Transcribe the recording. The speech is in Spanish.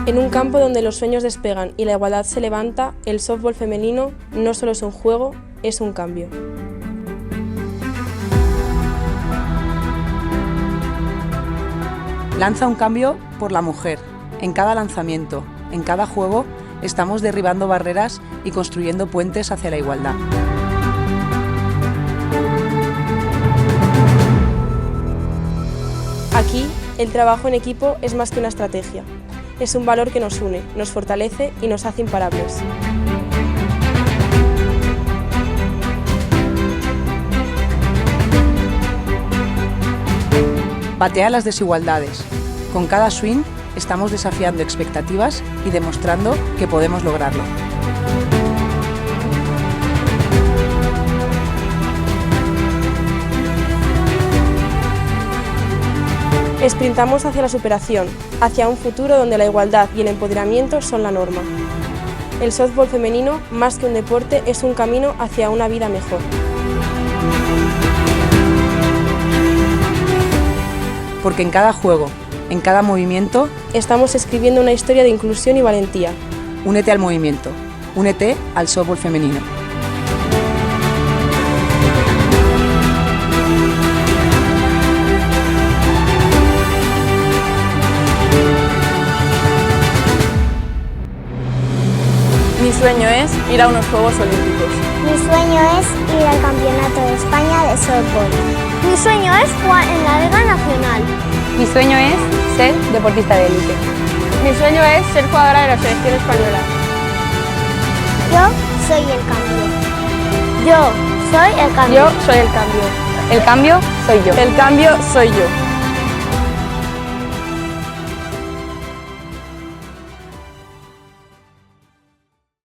En un campo donde los sueños despegan y la igualdad se levanta, el softball femenino no solo es un juego, es un cambio. Lanza un cambio por la mujer. En cada lanzamiento, en cada juego, estamos derribando barreras y construyendo puentes hacia la igualdad. Aquí, el trabajo en equipo es más que una estrategia. Es un valor que nos une, nos fortalece y nos hace imparables. Patea las desigualdades. Con cada swing estamos desafiando expectativas y demostrando que podemos lograrlo. Sprintamos hacia la superación, hacia un futuro donde la igualdad y el empoderamiento son la norma. El softball femenino, más que un deporte, es un camino hacia una vida mejor. Porque en cada juego, en cada movimiento, estamos escribiendo una historia de inclusión y valentía. Únete al movimiento, únete al softball femenino. Mi sueño es ir a unos Juegos Olímpicos. Mi sueño es ir al Campeonato de España de softball. Mi sueño es jugar en la Liga Nacional. Mi sueño es ser deportista de élite. Mi sueño es ser jugadora de la selección española. Yo soy el cambio. Yo soy el cambio. Yo soy el cambio. El cambio soy yo. El cambio soy yo.